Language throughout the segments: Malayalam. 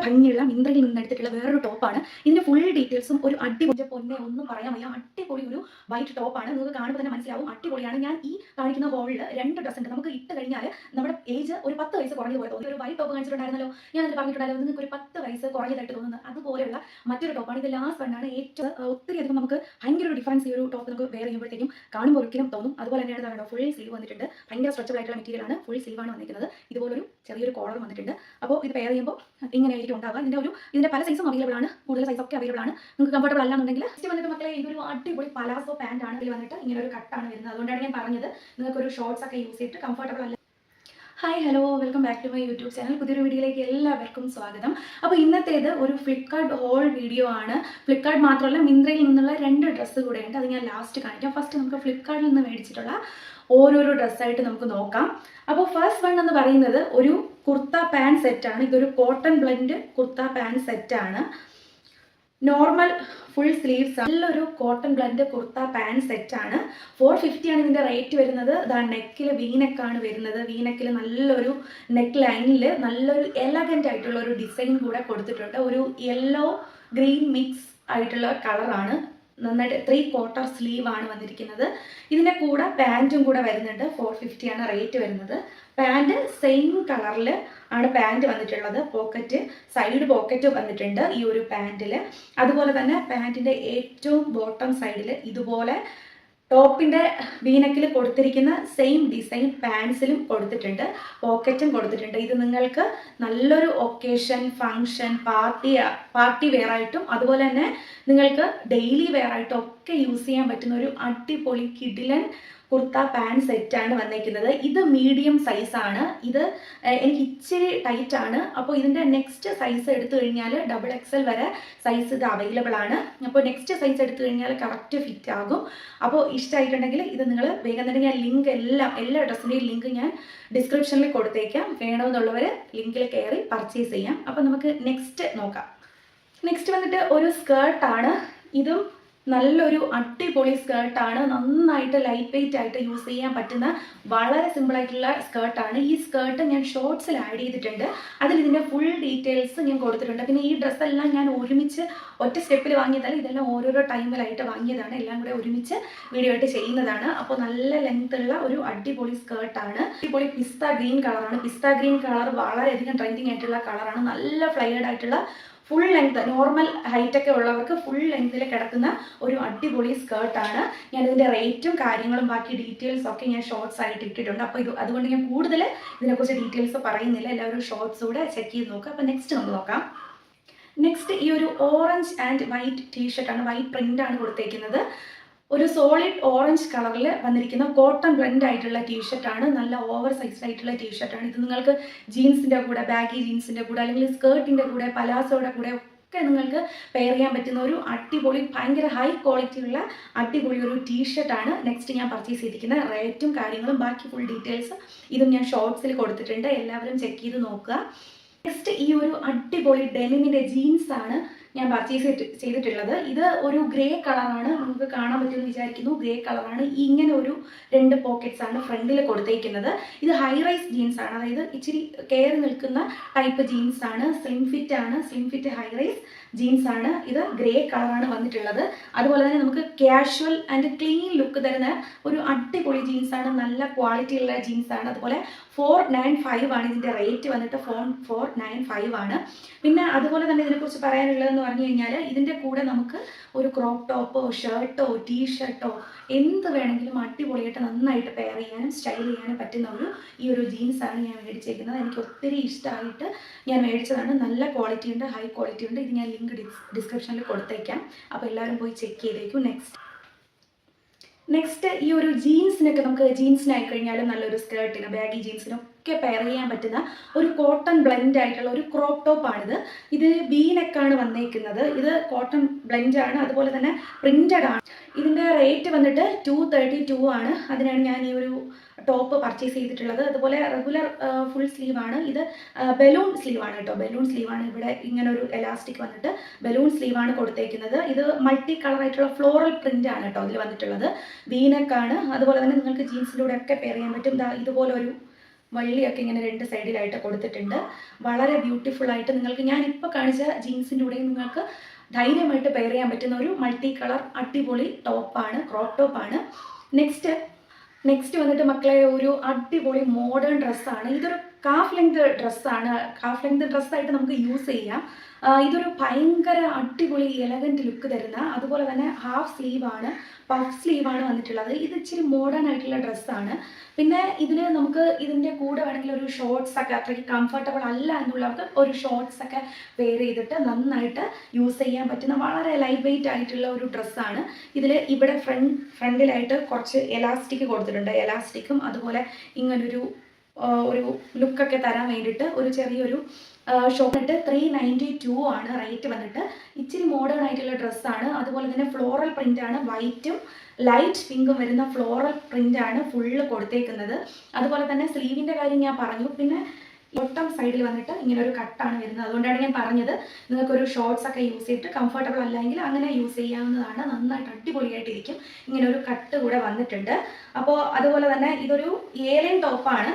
ഭംഗിയുള്ള മിന്ത്രയിൽ നിന്ന് എടുത്തിട്ടുള്ള വേറൊരു ടോപ്പാണ്. ഇതിന്റെ ഫുൾ ഡീറ്റെയിൽസും ഒരു അടിപൊളി പൊന്നെ ഒന്നും പറയാൻ വയ്യ. അടിപൊളി ഒരു വൈറ്റ് ടോപ്പാണ്. നിങ്ങൾക്ക് കാണുമ്പോൾ തന്നെ മനസ്സിലാവും അടിപൊളിയാണ്. ഞാൻ ഈ കാണിക്കുന്ന ഹോളിൽ 2 ഡ്രസ് ഉണ്ട്. നമുക്ക് ഇട്ട് കഴിഞ്ഞാൽ നമ്മുടെ ഏജ് ഒരു 10 വയസ്സ് കുറഞ്ഞതുപോലെ തോന്നി. ഒരു വൈറ്റ് ടോപ്പ് കാണിച്ചിട്ടുണ്ടായിരുന്നല്ലോ, ഞാൻ അതിൽ പറഞ്ഞിട്ടുണ്ടായിരുന്നു നിങ്ങൾക്ക് ഒരു 10 വയസ്സ് കുറഞ്ഞതായിട്ട് തോന്നുന്നത്. അതുപോലെയുള്ള മറ്റൊരു ടോപ്പാണ്. ഇത് ലാസ്റ്റ് വണ്ണാണ്. ഏറ്റവും ഒത്തിരി അധികം നമുക്ക് ഭയങ്കര ഒരു ഡിഫറൻസ് ഈ ഒരു ടോപ്പ് നമുക്ക് വേറെ ചെയ്യുമ്പോഴത്തേക്കും കാണുമ്പോൾ ഒരിക്കലും തോന്നും. അതുപോലെ തന്നെയാണ് ഇതാണ് ഫുൾ സ്ലീവ് വന്നിട്ടുണ്ട്. ഭയങ്കര സ്ട്രെച്ചബിൾ ആയിട്ടുള്ള മെറ്റീരിയൽ ആണ്. ഫുൾ സ്ലീവ് ആണ് വന്നിരിക്കുന്നത്. ഇതുപോലൊരു ചെറിയൊരു കോളർ വന്നിട്ടുണ്ട്. അപ്പോൾ ഇത് പെയർ ചെയ്യുമ്പോൾ ഇങ്ങനെയായിരിക്കും ഉണ്ടാവുക. ഇതിന്റെ പല സൈസും അവൈലബിൾ ആണ്. കൂടുതൽ സൈസ് ഒക്കെ അവൈലബിൾ ആണ്. നിങ്ങൾക്ക് കംഫർട്ടബിൾ അല്ലാന്നുണ്ടെങ്കിൽ നെക്സ്റ്റ് വന്നിട്ട് മക്കളെ ഇതൊരു അടിപൊളി പലാസോ പാന്റ് ആണ്. ഇതിൽ വന്നിട്ട് ഇങ്ങനെ ഒരു കട്ടാണ് വരുന്നത്. അതുകൊണ്ടാണ് ഞാൻ പറഞ്ഞത് നിങ്ങൾക്ക് ഒരു ഷോർട്സ് ഒക്കെ യൂസ് ചെയ്തിട്ട് കംഫർട്ടബിൾ അല്ല. Hi hello, welcome back to my YouTube channel. പുതിയൊരു വീഡിയോയിലേക്ക് എല്ലാവർക്കും സ്വാഗതം. അപ്പോൾ ഇന്നത്തേത് ഒരു ഫ്ലിപ്കാർട്ട് ഹോൾ വീഡിയോ ആണ്. ഫ്ലിപ്കാർട്ട് മാത്രമല്ല, മിന്ത്രയിൽ നിന്നുള്ള 2 ഡ്രസ്സ് കൂടെ ഉണ്ട്. അത് ഞാൻ ലാസ്റ്റ് കാണിക്കാം. ഫസ്റ്റ് നമുക്ക് ഫ്ലിപ്കാർട്ടിൽ നിന്ന് മേടിച്ചിട്ടുള്ള ഓരോരോ ഡ്രസ്സായിട്ട് നമുക്ക് നോക്കാം. അപ്പോൾ ഫസ്റ്റ് വൺ എന്ന് പറയുന്നത് ഒരു കുർത്ത പാൻറ് സെറ്റാണ്. ഇതൊരു കോട്ടൺ ബ്ലെൻഡ് കുർത്ത പാൻറ് സെറ്റാണ്. നോർമൽ ഫുൾ സ്ലീവ്സ്, നല്ലൊരു കോട്ടൺ ബ്ലെൻഡ് കുർത്ത പാൻറ് സെറ്റാണ്. 450 ആണ് ഇതിൻ്റെ റേറ്റ് വരുന്നത്. ഇതാ നെക്കിൽ വീനെക്കാണ് വരുന്നത്. വീനെക്കിൽ നല്ലൊരു നെക്ക് ലൈനിൽ നല്ലൊരു എലഗൻ്റ് ആയിട്ടുള്ള ഒരു ഡിസൈൻ കൂടെ കൊടുത്തിട്ടുണ്ട്. ഒരു യെല്ലോ ഗ്രീൻ മിക്സ് ആയിട്ടുള്ള കളറാണ്. നന്നായിട്ട് 3/4 സ്ലീവ് ആണ് വന്നിരിക്കുന്നത്. ഇതിൻ്റെ കൂടെ പാൻറ്റും കൂടെ വരുന്നുണ്ട്. 450 ആണ് റേറ്റ് വരുന്നത്. പാൻറ് സെയിം കളറിൽ ആണ് പാൻറ് വന്നിട്ടുള്ളത്. പോക്കറ്റ്, സൈഡ് പോക്കറ്റ് വന്നിട്ടുണ്ട് ഈ ഒരു പാൻറ്റിൽ. അതുപോലെ തന്നെ പാൻറ്റിൻ്റെ ഏറ്റവും ബോട്ടം സൈഡിൽ ഇതുപോലെ ടോപ്പിൻ്റെ വീനക്കിൽ കൊടുത്തിരിക്കുന്ന സെയിം ഡിസൈൻ പാൻസിലും കൊടുത്തിട്ടുണ്ട്. കൊടുത്തിട്ടുണ്ട്. ഇത് നിങ്ങൾക്ക് നല്ലൊരു ഒക്കേഷൻ, ഫങ്ഷൻ, പാർട്ടി വെയർ ആയിട്ടും അതുപോലെ തന്നെ നിങ്ങൾക്ക് ഡെയിലി വെയർ ആയിട്ടും ഒക്കെ യൂസ് ചെയ്യാൻ പറ്റുന്ന ഒരു അടിപൊളി കിഡിലൻ കുർത്ത പാൻറ് സെറ്റാണ് വന്നിരിക്കുന്നത്. ഇത് മീഡിയം സൈസാണ്. ഇത് എനിക്ക് ഇച്ചിരി ടൈറ്റ് ആണ്. അപ്പോൾ ഇതിൻ്റെ നെക്സ്റ്റ് സൈസ് എടുത്തു കഴിഞ്ഞാൽ XXL വരെ സൈസ് ഇത് അവൈലബിൾ ആണ്. അപ്പോൾ നെക്സ്റ്റ് സൈസ് എടുത്തു കഴിഞ്ഞാൽ കറക്റ്റ് ഫിറ്റ് ആകും. അപ്പോൾ ഇഷ്ടമായിട്ടുണ്ടെങ്കിൽ ഇത് നിങ്ങൾ വേഗം തന്നെ ഞാൻ ലിങ്ക് എല്ലാ ഡ്രസ്സിൻ്റെയും ലിങ്ക് ഞാൻ ഡിസ്ക്രിപ്ഷനിൽ കൊടുത്തേക്കാം. വേണമെന്നുള്ളവർ ലിങ്കിൽ കയറി പർച്ചേസ് ചെയ്യാം. അപ്പോൾ നമുക്ക് നെക്സ്റ്റ് നോക്കാം. നെക്സ്റ്റ് വന്നിട്ട് ഒരു സ്കേർട്ടാണ്. ഇതും നല്ലൊരു അടിപൊളി സ്കേർട്ടാണ്. നന്നായിട്ട് ലൈറ്റ് വെയിറ്റ് ആയിട്ട് യൂസ് ചെയ്യാൻ പറ്റുന്ന വളരെ സിമ്പിളായിട്ടുള്ള സ്കേർട്ടാണ്. ഈ സ്കേർട്ട് ഞാൻ ഷോർട്സിൽ ആഡ് ചെയ്തിട്ടുണ്ട്. അതിൽ ഇതിൻ്റെ ഫുൾ ഡീറ്റെയിൽസ് ഞാൻ കൊടുത്തിട്ടുണ്ട്. പിന്നെ ഈ ഡ്രസ്സെല്ലാം ഞാൻ ഒരുമിച്ച് ഒറ്റ സ്റ്റെപ്പിൽ വാങ്ങിയതല്ല, ഇതെല്ലാം ഓരോരോ ടൈമിലായിട്ട് വാങ്ങിയതാണ്. എല്ലാം കൂടെ ഒരുമിച്ച് വീഡിയോ ആയിട്ട് ചെയ്യുന്നതാണ്. അപ്പോൾ നല്ല ലെങ്ത് ഉള്ള ഒരു അടിപൊളി സ്കേർട്ടാണ്. അടിപൊളി പിസ്ത ഗ്രീൻ കളറാണ്. പിസ്ത ഗ്രീൻ കളർ വളരെയധികം ട്രെൻഡിങ് ആയിട്ടുള്ള കളറാണ്. നല്ല ഫ്ലയേർഡ് ആയിട്ടുള്ള ഫുൾ ലെങ്ത്, നോർമൽ ഹൈറ്റ് ഒക്കെ ഉള്ളവർക്ക് ഫുൾ ലെങ്ത്തിൽ കിടക്കുന്ന ഒരു അടിപൊളി സ്കേർട്ടാണ്. ഞാൻ ഇതിൻ്റെ റേറ്റും കാര്യങ്ങളും ബാക്കി ഡീറ്റെയിൽസ് ഒക്കെ ഞാൻ ഷോർട്സ് ആയിട്ട് ഇട്ടിട്ടുണ്ട്. അപ്പോൾ അതുകൊണ്ട് ഞാൻ കൂടുതൽ ഇതിനെക്കുറിച്ച് ഡീറ്റെയിൽസ് പറയുന്നില്ല. എല്ലാവരും ഷോർട്സ് കൂടെ ചെക്ക് ചെയ്ത് നോക്കുക. അപ്പോൾ നെക്സ്റ്റ് നമുക്ക് നോക്കാം. നെക്സ്റ്റ് ഈ ഒരു ഓറഞ്ച് ആൻഡ് വൈറ്റ് ടീഷർട്ടാണ്. വൈറ്റ് പ്രിൻ്റ് ആണ് കൊടുത്തേക്കുന്നത്. ഒരു സോളിഡ് ഓറഞ്ച് കളറിൽ വന്നിരിക്കുന്ന കോട്ടൺ ബ്ലെൻഡ് ആയിട്ടുള്ള ടീഷർട്ടാണ്. നല്ല ഓവർ സൈസ്ഡ് ആയിട്ടുള്ള ടീഷർട്ടാണ്. ഇത് നിങ്ങൾക്ക് ജീൻസിൻ്റെ കൂടെ, ബാഗി ജീൻസിൻ്റെ കൂടെ, അല്ലെങ്കിൽ സ്കേർട്ടിൻ്റെ കൂടെ, പലാസോയുടെ കൂടെ ഒക്കെ നിങ്ങൾക്ക് പെയർ ചെയ്യാൻ പറ്റുന്ന ഒരു അടിപൊളി, ഭയങ്കര ഹൈ ക്വാളിറ്റി ഉള്ള അടിപൊളി ഒരു ടീഷർട്ടാണ് നെക്സ്റ്റ് ഞാൻ പർച്ചേസ് ചെയ്തിരിക്കുന്നത്. റേറ്റും കാര്യങ്ങളും ബാക്കി ഫുൾ ഡീറ്റെയിൽസ് ഇതും ഞാൻ ഷോർട്സിൽ കൊടുത്തിട്ടുണ്ട്. എല്ലാവരും ചെക്ക് ചെയ്ത് നോക്കുക. നെക്സ്റ്റ് ഈ ഒരു അടിപൊളി ഡെനിമിൻ്റെ ജീൻസാണ് ഞാൻ പർച്ചേസ് ചെയ്തിട്ടുള്ളത്. ഇത് ഒരു ഗ്രേ കളറാണ്. നമുക്ക് കാണാൻ പറ്റുമെന്ന് വിചാരിക്കുന്നു. ഗ്രേ കളറാണ്. ഇങ്ങനെ ഒരു 2 പോക്കറ്റ്സ് ആണ് ഫ്രണ്ടിൽ കൊടുത്തേക്കുന്നത്. ഇത് ഹൈ റൈസ് ജീൻസ് ആണ്. അതായത് ഇച്ചിരി കയറി നിൽക്കുന്ന ടൈപ്പ് ജീൻസ് ആണ്. സ്ലിം ഫിറ്റ് ആണ്. Slim fit high rise jeans ആണ്. ഇത് ഗ്രേ കളറാണ് വന്നിട്ടുള്ളത്. അതുപോലെ തന്നെ നമുക്ക് ക്യാഷ്വൽ ആൻഡ് ക്ലീൻ ലുക്ക് തരുന്ന ഒരു അടിപൊളി ജീൻസ് ആണ്. നല്ല ക്വാളിറ്റി ഉള്ള ജീൻസ് ആണ്. അതുപോലെ 495 ആണ് ഇതിൻ്റെ റേറ്റ് വന്നിട്ട്. 495 ആണ്. പിന്നെ അതുപോലെ തന്നെ ഇതിനെക്കുറിച്ച് പറയാനുള്ളതെന്ന് പറഞ്ഞു കഴിഞ്ഞാൽ ഇതിൻ്റെ കൂടെ നമുക്ക് ഒരു ക്രോപ്പ് ടോപ്പോ ഷർട്ടോ ടീഷർട്ടോ എന്ത് വേണമെങ്കിലും അടിപൊളിയായിട്ട് നന്നായിട്ട് പെയർ ചെയ്യാനും സ്റ്റൈൽ ചെയ്യാനും പറ്റുന്ന ഈ ഒരു ജീൻസാണ് ഞാൻ മേടിച്ചേക്കുന്നത്. എനിക്ക് ഒത്തിരി ഇഷ്ടമായിട്ട് ഞാൻ മേടിച്ചതാണ്. നല്ല ക്വാളിറ്റി ഉണ്ട്, ഹൈ ക്വാളിറ്റി ഉണ്ട്. ഇത് ഞാൻ ലിങ്ക് ഡിസ്ക്രിപ്ഷനിൽ കൊടുത്തേക്കാം. അപ്പോൾ എല്ലാവരും പോയി ചെക്ക് ചെയ്തേക്കും. നെക്സ്റ്റ് ഈ ഒരു ജീൻസിനൊക്കെ നമുക്ക് ജീൻസിനായി കഴിഞ്ഞാലും നല്ലൊരു സ്കേർട്ടിന്, ബാഗി ജീൻസിനൊക്കെ പെയർ ചെയ്യാൻ പറ്റുന്ന ഒരു കോട്ടൺ ബ്ലെൻഡ് ആയിട്ടുള്ള ഒരു ക്രോപ്പ് ടോപ്പാണിത്. ഇത് ബീനെക്കാണ് വന്നേക്കുന്നത്. ഇത് കോട്ടൺ ബ്ലെൻഡ് ആണ്. അതുപോലെ തന്നെ പ്രിന്റഡ് ആണ്. ഇതിൻ്റെ റേറ്റ് വന്നിട്ട് 232 ആണ്. അതിനാണ് ഞാൻ ഈ ഒരു ടോപ്പ് പർച്ചേസ് ചെയ്തിട്ടുള്ളത്. അതുപോലെ റെഗുലർ ഫുൾ സ്ലീവ് ആണ്. ഇത് ബലൂൺ സ്ലീവ് ആണ് കേട്ടോ. ബലൂൺ സ്ലീവ് ആണ്. ഇവിടെ ഇങ്ങനെ ഒരു എലാസ്റ്റിക് വന്നിട്ട് ബലൂൺ സ്ലീവ് ആണ് കൊടുത്തേക്കുന്നത്. ഇത് മൾട്ടി കളർ ആയിട്ടുള്ള ഫ്ലോറൽ പ്രിന്റ് ആണ് കേട്ടോ ഇതിൽ വന്നിട്ടുള്ളത്. വീനക്കാണ്. അതുപോലെ തന്നെ നിങ്ങൾക്ക് ജീൻസിലൂടെ ഒക്കെ പെയർ ചെയ്യാൻ പറ്റും. ഇതുപോലെ ഒരു വള്ളിയൊക്കെ ഇങ്ങനെ രണ്ട് സൈഡിലായിട്ട് കൊടുത്തിട്ടുണ്ട്. വളരെ ബ്യൂട്ടിഫുൾ ആയിട്ട് നിങ്ങൾക്ക് ഞാൻ ഇപ്പോൾ കാണിച്ച ജീൻസിൻ്റെ കൂടെയും നിങ്ങൾക്ക് ധൈര്യമായിട്ട് പെയർ ചെയ്യാൻ പറ്റുന്ന ഒരു മൾട്ടി കളർ അടിപൊളി ടോപ്പാണ്, ക്രോപ്പ് ടോപ്പാണ്. നെക്സ്റ്റ് വന്നിട്ട് മക്കളെ ഒരു അടിപൊളി മോഡേൺ ഡ്രസ്സാണ്. ഇതൊരു കാഫ് ലെങ്ത് ഡ്രസ്സാണ്. കാഫ് ലെങ്ത് ഡ്രസ്സായിട്ട് നമുക്ക് യൂസ് ചെയ്യാം. ഇതൊരു ഭയങ്കര അടിപൊളി എലഗൻറ്റ് ലുക്ക് തരുന്ന, അതുപോലെ തന്നെ ഹാഫ് സ്ലീവാണ്, പഫ് സ്ലീവാണ് വന്നിട്ടുള്ളത്. ഇത് ഇച്ചിരി മോഡേൺ ആയിട്ടുള്ള ഡ്രസ്സാണ്. പിന്നെ ഇതിൽ നമുക്ക് ഇതിൻ്റെ കൂടെ വേണമെങ്കിൽ ഒരു ഷോർട്സ് ഒക്കെ അത്രയ്ക്ക് കംഫർട്ടബിൾ അല്ല എന്നുള്ളവർക്ക് ഒരു ഷോർട്സ് ഒക്കെ വെയർ ചെയ്തിട്ട് നന്നായിട്ട് യൂസ് ചെയ്യാൻ പറ്റുന്ന വളരെ ലൈറ്റ് വെയിറ്റ് ആയിട്ടുള്ള ഒരു ഡ്രസ്സാണ്. ഇതിൽ ഇവിടെ ഫ്രണ്ടിലായിട്ട് കുറച്ച് എലാസ്റ്റിക് കൊടുത്തിട്ടുണ്ട്. എലാസ്റ്റിക്കും അതുപോലെ ഇങ്ങനൊരു ലുക്കൊക്കെ തരാൻ വേണ്ടിയിട്ട് ഒരു ചെറിയൊരു ഷോപ്പിട്ട് 392 ആണ് റേറ്റ് വന്നിട്ട്. ഇച്ചിരി മോഡേൺ ആയിട്ടുള്ള ഡ്രസ്സാണ്. അതുപോലെ തന്നെ ഫ്ലോറൽ പ്രിൻ്റാണ്, വൈറ്റും ലൈറ്റ് പിങ്കും വരുന്ന ഫ്ലോറൽ പ്രിൻ്റാണ് ഫുള്ള് കൊടുത്തേക്കുന്നത്. അതുപോലെ തന്നെ സ്ലീവിൻ്റെ കാര്യം ഞാൻ പറഞ്ഞു. പിന്നെ ബോട്ടം സൈഡിൽ വന്നിട്ട് ഇങ്ങനെ ഒരു കട്ടാണ് വരുന്നത്. അതുകൊണ്ടാണ് ഞാൻ പറഞ്ഞത് നിങ്ങൾക്കൊരു ഷോർട്സ് ഒക്കെ യൂസ് ചെയ്തിട്ട് കംഫർട്ടബിൾ അല്ലെങ്കിൽ അങ്ങനെ യൂസ് ചെയ്യാവുന്നതാണ്. നന്നായിട്ട് അടിപൊളിയായിട്ടിരിക്കും. ഇങ്ങനെ ഒരു കട്ട് കൂടെ വന്നിട്ടുണ്ട്. അപ്പോൾ അതുപോലെ തന്നെ ഇതൊരു ഏലിയൻ ടോപ്പാണ്.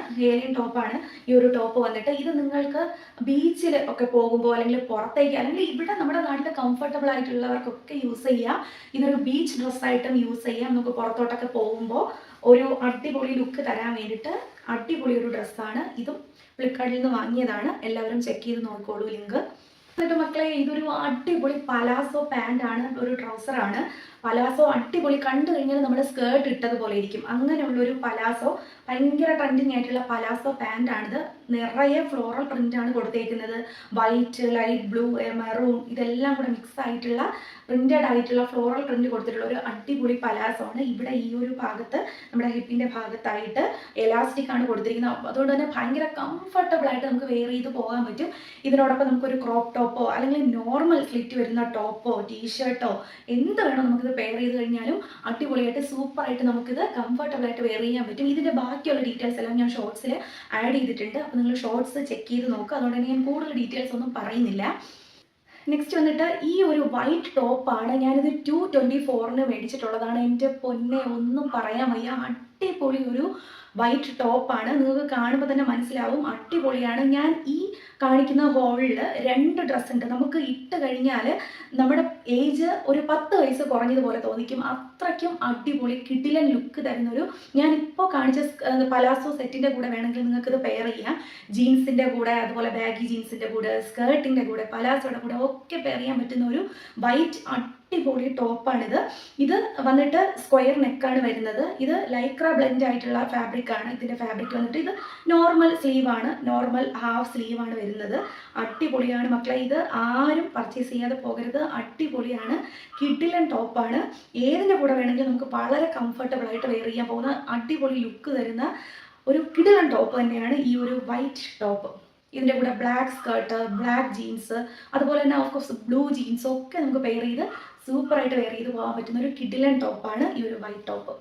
ഈ ഒരു ടോപ്പ് വന്നിട്ട് ഇത് നിങ്ങൾക്ക് ബീച്ചിൽ ഒക്കെ പോകുമ്പോൾ അല്ലെങ്കിൽ പുറത്തേക്ക് അല്ലെങ്കിൽ ഇവിടെ നമ്മുടെ നാട്ടിൽ കംഫർട്ടബിൾ ആയിട്ടുള്ളവർക്കൊക്കെ യൂസ് ചെയ്യാം. ഇതൊരു ബീച്ച് ഡ്രസ്സായിട്ടും യൂസ് ചെയ്യാം. നമുക്ക് പുറത്തോട്ടൊക്കെ പോകുമ്പോൾ ഒരു അടിപൊളി ലുക്ക് തരാൻ വേണ്ടിയിട്ട് അടിപൊളി ഒരു ഡ്രസ്സാണ്. ഇതും ഫ്ലിപ്കാർട്ടിൽ നിന്ന് വാങ്ങിയതാണ്. എല്ലാവരും ചെക്ക് ചെയ്ത് നോക്കോളൂ ലിങ്ക്. എന്നിട്ട് മക്കളെ ഇതൊരു അടിപൊളി പലാസോ പാൻ്റാണ്, ഒരു ട്രൗസറാണ്. പലാസോ അടിപൊളി, കണ്ടു കഴിഞ്ഞാൽ നമ്മുടെ സ്കേർട്ട് ഇട്ടതുപോലെ ഇരിക്കും. അങ്ങനെയുള്ളൊരു പലാസോ, ഭയങ്കര ട്രെൻഡിങ് ആയിട്ടുള്ള പലാസോ പാൻ്റാണിത്. നിറയെ ഫ്ലോറൽ പ്രിൻ്റാണ് കൊടുത്തേക്കുന്നത്. വൈറ്റ്, ലൈറ്റ് ബ്ലൂ, മെറൂൺ ഇതെല്ലാം കൂടെ മിക്സ് ആയിട്ടുള്ള പ്രിൻ്റഡ് ആയിട്ടുള്ള ഫ്ലോറൽ പ്രിൻ്റ് കൊടുത്തിട്ടുള്ള ഒരു അടിപൊളി പലാസോ ആണ്. ഇവിടെ ഈ ഒരു ഭാഗത്ത് നമ്മുടെ ഹിപ്പിൻ്റെ ഭാഗത്തായിട്ട് എലാസ്റ്റിക് ആണ് കൊടുത്തിരിക്കുന്നത്. അതുകൊണ്ട് തന്നെ ഭയങ്കര കംഫർട്ടബിൾ ആയിട്ട് നമുക്ക് വെയർ ചെയ്ത് പോകാൻ പറ്റും. ഇതിനോടൊപ്പം നമുക്കൊരു ക്രോപ്പ് ടോപ്പോ അല്ലെങ്കിൽ നോർമൽ സ്ലിറ്റ് വരുന്ന ടോപ്പോ ടീഷർട്ടോ എന്ത് വേണോ നമുക്കിത് പെയർ ചെയ്ത് കഴിഞ്ഞാലും അടിപൊളിയായിട്ട് സൂപ്പറായിട്ട് നമുക്കിത് കംഫർട്ടബിൾ ആയിട്ട് വെയർ ചെയ്യാൻ പറ്റും. ഇതിൻ്റെ ബാക്കിയുള്ള ഡീറ്റെയിൽസ് എല്ലാം ഞാൻ ഷോർട്സിൽ ആഡ് ചെയ്തിട്ടുണ്ട്. അപ്പോൾ നിങ്ങൾ ഷോർട്സ് ചെക്ക് ചെയ്ത് നോക്കുക. അതുകൊണ്ട് തന്നെ ഞാൻ കൂടുതൽ ഡീറ്റെയിൽസ് ഒന്നും പറയുന്നില്ല. നെക്സ്റ്റ് വന്നിട്ട് ഈ ഒരു വൈറ്റ് ടോപ്പാണ്. ഞാനിത് 224 മേടിച്ചിട്ടുള്ളതാണ്. എൻ്റെ പൊന്നെ ഒന്നും പറയാൻ വയ്യ. അടിപൊളി ഒരു വൈറ്റ് ടോപ്പാണ്. നിങ്ങൾക്ക് കാണുമ്പോൾ തന്നെ മനസ്സിലാവും അടിപൊളിയാണ്. ഞാൻ ഈ കാണിക്കുന്ന ഹോളിൽ 2 ഡ്രസ്സ് ഉണ്ട്. നമുക്ക് ഇട്ട് കഴിഞ്ഞാൽ നമ്മുടെ ഏജ് ഒരു 10 വയസ്സ് കുറഞ്ഞതുപോലെ തോന്നിക്കും. അത്രയ്ക്കും അടിപൊളി കിടിലൻ ലുക്ക് തരുന്നൊരു, ഞാനിപ്പോൾ കാണിച്ച പലാസോ സെറ്റിൻ്റെ കൂടെ വേണമെങ്കിൽ നിങ്ങൾക്കിത് പെയർ ചെയ്യാം. ജീൻസിൻ്റെ കൂടെ, അതുപോലെ ബാഗി ജീൻസിൻ്റെ കൂടെ, സ്കേർട്ടിൻ്റെ കൂടെ, പലാസോയുടെ കൂടെ ഒക്കെ പെയർ ചെയ്യാൻ പറ്റുന്ന ഒരു വൈറ്റ് അടിപൊളി ടോപ്പാണിത്. ഇത് വന്നിട്ട് സ്ക്വയർ നെക്കാണ് വരുന്നത്. ഇത് ലൈക്ര ബ്ലെൻഡ് ആയിട്ടുള്ള ഫാബ്രിക് ആണ്. ഇതിൻ്റെ ഫാബ്രിക് വന്നിട്ട് ഇത് നോർമൽ സ്ലീവാണ്, നോർമൽ ഹാഫ് സ്ലീവാണ് വരുന്നത്. അടിപൊളിയാണ് മക്കളെ. ഇത് ആരും പർച്ചേസ് ചെയ്യാതെ പോകരുത്. അടിപൊളിയാണ്, കിടിലൻ ടോപ്പാണ്. ഏതിൻ്റെ കൂടെ വേണമെങ്കിലും നമുക്ക് വളരെ കംഫർട്ടബിൾ ആയിട്ട് വെയർ ചെയ്യാൻ പോകുന്ന അടിപൊളി ലുക്ക് തരുന്ന ഒരു കിടിലൻ ടോപ്പ് തന്നെയാണ് ഈ ഒരു വൈറ്റ് ടോപ്പ്. ഇതിൻ്റെ കൂടെ ബ്ലാക്ക് സ്കേർട്ട്, ബ്ലാക്ക് ജീൻസ്, അതുപോലെ തന്നെ ഓഫ്കോഴ്സ് ബ്ലൂ ജീൻസ് ഒക്കെ നമുക്ക് പെയർ ചെയ്ത് സൂപ്പറായിട്ട് വെയർ ചെയ്ത് പോകാൻ പറ്റുന്ന ഒരു കിടിലൻ ടോപ്പാണ് ഈ ഒരു വൈറ്റ് ടോപ്പ്.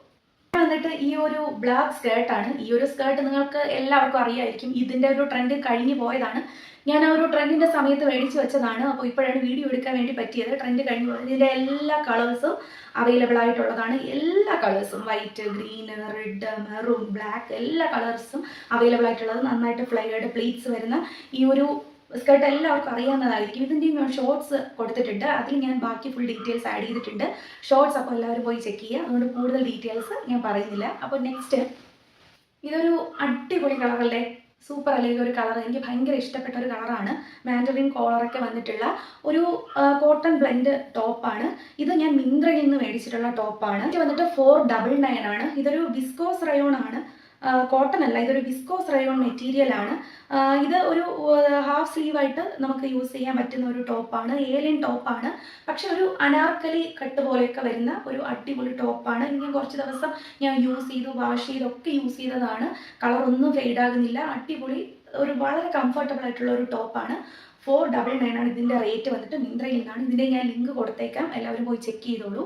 വന്നിട്ട് ഈ ഒരു ബ്ലാക്ക് സ്കേർട്ടാണ്. ഈ ഒരു സ്കേർട്ട് നിങ്ങൾക്ക് എല്ലാവർക്കും അറിയായിരിക്കും. ഇതിൻ്റെ ഒരു ട്രെൻഡ് കഴിഞ്ഞു പോയതാണ്. ഞാൻ ആ ഒരു ട്രെൻഡിൻ്റെ സമയത്ത് മേടിച്ച് വെച്ചതാണ്. അപ്പോൾ ഇപ്പോഴാണ് വീഡിയോ എടുക്കാൻ വേണ്ടി പറ്റിയത്. ട്രെൻഡ് കഴിഞ്ഞു പോയത്. ഇതിൻ്റെ എല്ലാ കളേഴ്സും അവൈലബിൾ ആയിട്ടുള്ളതാണ്. എല്ലാ കളേഴ്സും white, green, red, maroon, black എല്ലാ കളേഴ്സും അവൈലബിൾ ആയിട്ടുള്ളത്. നന്നായിട്ട് ഫ്ലയേർഡ് പ്ലീറ്റ്സ് വരുന്ന ഈ ഒരു സ്കേർട്ട് എല്ലാവർക്കും അറിയാവുന്നതായിരിക്കും. ഇതിൻ്റെയും ഷോർട്സ് കൊടുത്തിട്ടുണ്ട്. അതിൽ ഞാൻ ബാക്കി ഫുൾ ഡീറ്റെയിൽസ് ആഡ് ചെയ്തിട്ടുണ്ട്. ഷോർട്സ് അപ്പോൾ എല്ലാവരും പോയി ചെക്ക് ചെയ്യുക. അതുകൊണ്ട് കൂടുതൽ ഡീറ്റെയിൽസ് ഞാൻ പറയുന്നില്ല. അപ്പോൾ നെക്സ്റ്റ് ഇതൊരു അടിപൊളി കളറല്ലേ, സൂപ്പർ അല്ലെങ്കിൽ ഒരു കളർ. എനിക്ക് ഭയങ്കര ഇഷ്ടപ്പെട്ട ഒരു കളറാണ്. മാൻഡറിൻ കോളറൊക്കെ വന്നിട്ടുള്ള ഒരു കോട്ടൺ ബ്ലെൻഡ് ടോപ്പാണ്. ഇത് ഞാൻ മിന്ത്രയിൽ നിന്ന് മേടിച്ചിട്ടുള്ള ടോപ്പാണ്. ഇത് വന്നിട്ട് 499 ആണ്. ഇതൊരു വിസ്കോസ് റയോൺ ആണ്, കോട്ടൺ അല്ല. ഇതൊരു വിസ്കോസ് റയോൺ മെറ്റീരിയൽ ആണ്. ഇത് ഒരു ഹാഫ് സ്ലീവായിട്ട് നമുക്ക് യൂസ് ചെയ്യാൻ പറ്റുന്ന ഒരു ടോപ്പാണ്. ഏലിയൻ ടോപ്പാണ്. പക്ഷെ ഒരു അനാർക്കലി കട്ട് പോലെയൊക്കെ വരുന്ന ഒരു അടിപൊളി ടോപ്പാണ്. ഇനി കുറച്ച് ദിവസം ഞാൻ യൂസ് ചെയ്തു, വാഷ് ചെയ്തൊക്കെ യൂസ് ചെയ്തതാണ്. കളർ ഒന്നും ഫെയ്ഡ് ആകുന്നില്ല. അടിപൊളി ഒരു വളരെ കംഫർട്ടബിൾ ആയിട്ടുള്ള ഒരു ടോപ്പാണ്. 499 ആണ് ഇതിൻ്റെ റേറ്റ് വന്നിട്ട്. മിന്ത്രയിൽ നിന്നാണ്. ഇതിൻ്റെ ഞാൻ ലിങ്ക് കൊടുത്തേക്കാം. എല്ലാവരും പോയി ചെക്ക് ചെയ്തോളൂ.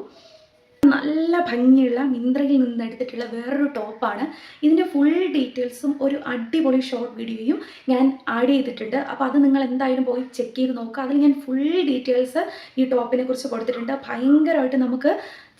നല്ല ഭംഗിയുള്ള മിന്ത്രയിൽ നിന്ന് എടുത്തിട്ടുള്ള വേറൊരു ടോപ്പാണ്. ഇതിൻ്റെ ഫുൾ ഡീറ്റെയിൽസും ഒരു അടിപൊളി ഷോർട്ട് വീഡിയോയും ഞാൻ ആഡ് ചെയ്തിട്ടുണ്ട്. അപ്പോൾ അത് നിങ്ങൾ എന്തായാലും പോയി ചെക്ക് ചെയ്ത് നോക്കുക. അതിൽ ഞാൻ ഫുൾ ഡീറ്റെയിൽസ് ഈ ടോപ്പിനെ കുറിച്ച് കൊടുത്തിട്ടുണ്ട്. ഭയങ്കരമായിട്ട് നമുക്ക്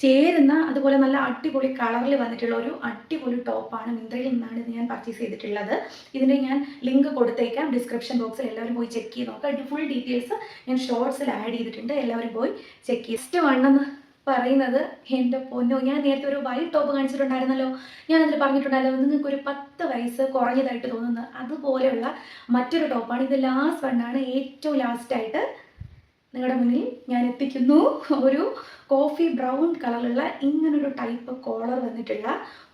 ചേരുന്ന, അതുപോലെ നല്ല അടിപൊളി കളറിൽ വന്നിട്ടുള്ള ഒരു അടിപൊളി ടോപ്പാണ്. മിന്ത്രയിൽ നിന്നാണ് ഇത് ഞാൻ പർച്ചേസ് ചെയ്തിട്ടുള്ളത്. ഇതിൻ്റെ ഞാൻ ലിങ്ക് കൊടുത്തേക്കാം ഡിസ്ക്രിപ്ഷൻ ബോക്സിൽ. എല്ലാവരും പോയി ചെക്ക് ചെയ്ത് നോക്കുക. ഫുൾ ഡീറ്റെയിൽസ് ഞാൻ ഷോർട്സിൽ ആഡ് ചെയ്തിട്ടുണ്ട്. എല്ലാവരും പോയി ചെക്ക് ചെയ്ത്. ഫസ്റ്റ് വണ്ണെന്ന് പറയുന്നത് എൻ്റെ പൊന്നോ, ഞാൻ നേരത്തെ ഒരു വൈറ്റ് ടോപ്പ് കാണിച്ചിട്ടുണ്ടായിരുന്നല്ലോ. ഞാനതിൽ പറഞ്ഞിട്ടുണ്ടായിരുന്നു നിങ്ങൾക്ക് ഒരു 10 വയസ്സ് കുറഞ്ഞതായിട്ട് തോന്നുന്നത്. അതുപോലെയുള്ള മറ്റൊരു ടോപ്പാണ് ഇത്. ലാസ്റ്റ് വണ്ണാണ്, ഏറ്റവും ലാസ്റ്റായിട്ട് നിങ്ങളുടെ മുന്നിൽ ഞാൻ എത്തിക്കുന്നു. ഒരു കോഫി ബ്രൗൺ കളറിലുള്ള ഇങ്ങനൊരു ടൈപ്പ് കോളർ വന്നിട്ടുള്ള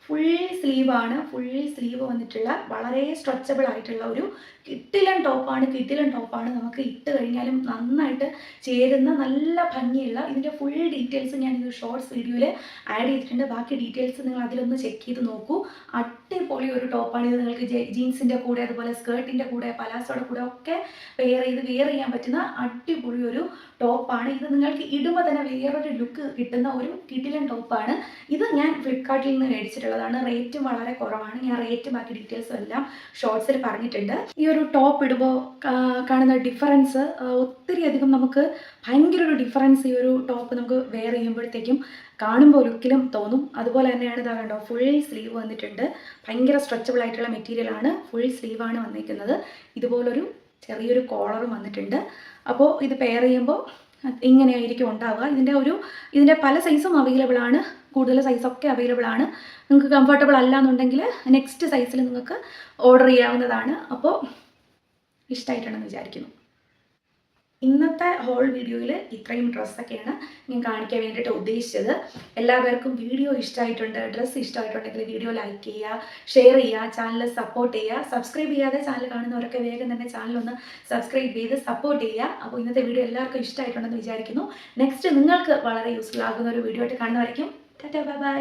ഫുൾ സ്ലീവാണ്. ഫുൾ സ്ലീവ് വന്നിട്ടുള്ള വളരെ സ്ട്രെച്ചബിൾ ആയിട്ടുള്ള ഒരു കിട്ടിലൻ ടോപ്പാണ്. നമുക്ക് ഇട്ട് കഴിഞ്ഞാലും നന്നായിട്ട് ചേരുന്ന നല്ല ഭംഗിയുള്ള. ഇതിൻ്റെ ഫുൾ ഡീറ്റെയിൽസ് ഞാൻ ഈ ഷോർട്സ് വീഡിയോയിൽ ആഡ് ചെയ്തിട്ടുണ്ട്. ബാക്കി ഡീറ്റെയിൽസ് നിങ്ങൾ അതിലൊന്ന് ചെക്ക് ചെയ്ത് നോക്കൂ. അടിപൊളി ഒരു ടോപ്പാണ് ഇത്. നിങ്ങൾക്ക് ജീൻസിൻ്റെ കൂടെ, അതുപോലെ സ്കേർട്ടിൻ്റെ കൂടെ, പലാസോയുടെ കൂടെ ഒക്കെ വെയർ ചെയ്യാൻ പറ്റുന്ന അടിപൊളി ഒരു ടോപ്പാണ് ഇത്. നിങ്ങൾക്ക് ഇടുമ്പോൾ തന്നെ വേറൊരു ലുക്ക് കിട്ടുന്ന ഒരു കിടിലൻ ടോപ്പാണ് ഇത്. ഞാൻ ഫ്ലിപ്കാർട്ടിൽ നിന്ന് മേടിച്ചിട്ടുള്ളതാണ്. റേറ്റും വളരെ കുറവാണ്. ഞാൻ റേറ്റും ബാക്കി ഡീറ്റെയിൽസും എല്ലാം ഷോർട്സിൽ പറഞ്ഞിട്ടുണ്ട്. ഈ ഒരു ടോപ്പ് ഇടുമ്പോൾ കാണുന്ന ഡിഫറൻസ് ഒത്തിരി അധികം, നമുക്ക് ഭയങ്കര ഒരു ഡിഫറൻസ് ഈ ഒരു ടോപ്പ് നമുക്ക് വെയർ ചെയ്യുമ്പോഴത്തേക്കും കാണുമ്പോൾ ലുക്കിലും തോന്നും. അതുപോലെ തന്നെയാണ് ഇതാ കണ്ടോ, ഫുൾ സ്ലീവ് വന്നിട്ടുണ്ട്. ഭയങ്കര സ്ട്രെച്ചബിൾ ആയിട്ടുള്ള മെറ്റീരിയലാണ്. ഫുൾ സ്ലീവാണ് വന്നിരിക്കുന്നത്. ഇതുപോലൊരു ചെറിയൊരു കോളറും വന്നിട്ടുണ്ട്. അപ്പോൾ ഇത് പെയർ ചെയ്യുമ്പോൾ ഇങ്ങനെയായിരിക്കും ഉണ്ടാവുക. ഇതിൻ്റെ പല സൈസും അവൈലബിൾ ആണ്. കൂടുതൽ സൈസൊക്കെ അവൈലബിൾ ആണ്. നിങ്ങൾക്ക് കംഫർട്ടബിൾ അല്ല എന്നുണ്ടെങ്കിൽ നെക്സ്റ്റ് സൈസിൽ നിങ്ങൾക്ക് ഓർഡർ ചെയ്യാവുന്നതാണ്. അപ്പോൾ ഇഷ്ടമായിട്ടുണ്ടെന്ന് വിചാരിക്കുന്നു. ഇന്നത്തെ ഹോൾ വീഡിയോയിൽ ഇത്രയും ഡ്രസ്സൊക്കെയാണ് ഞാൻ കാണിക്കാൻ വേണ്ടിയിട്ട് ഉദ്ദേശിച്ചത്. എല്ലാവർക്കും വീഡിയോ ഇഷ്ടമായിട്ടുണ്ട്, ഡ്രസ്സ് ഇഷ്ടമായിട്ടുണ്ടെങ്കിൽ വീഡിയോ ലൈക്ക് ചെയ്യുക, ഷെയർ ചെയ്യുക, ചാനൽ സപ്പോർട്ട് ചെയ്യുക. സബ്സ്ക്രൈബ് ചെയ്യാതെ ചാനൽ കാണുന്നവരൊക്കെ വേഗം തന്നെ ചാനലൊന്ന് സബ്സ്ക്രൈബ് ചെയ്ത് സപ്പോർട്ട് ചെയ്യുക. അപ്പോൾ ഇന്നത്തെ വീഡിയോ എല്ലാവർക്കും ഇഷ്ടമായിട്ടുണ്ടെന്ന് വിചാരിക്കുന്നു. നെക്സ്റ്റ് നിങ്ങൾക്ക് വളരെ യൂസ്ഫുൾ ആകുന്ന ഒരു വീഡിയോ ആയിട്ട് കാണുന്നതായിരിക്കും. Tata, bye bye.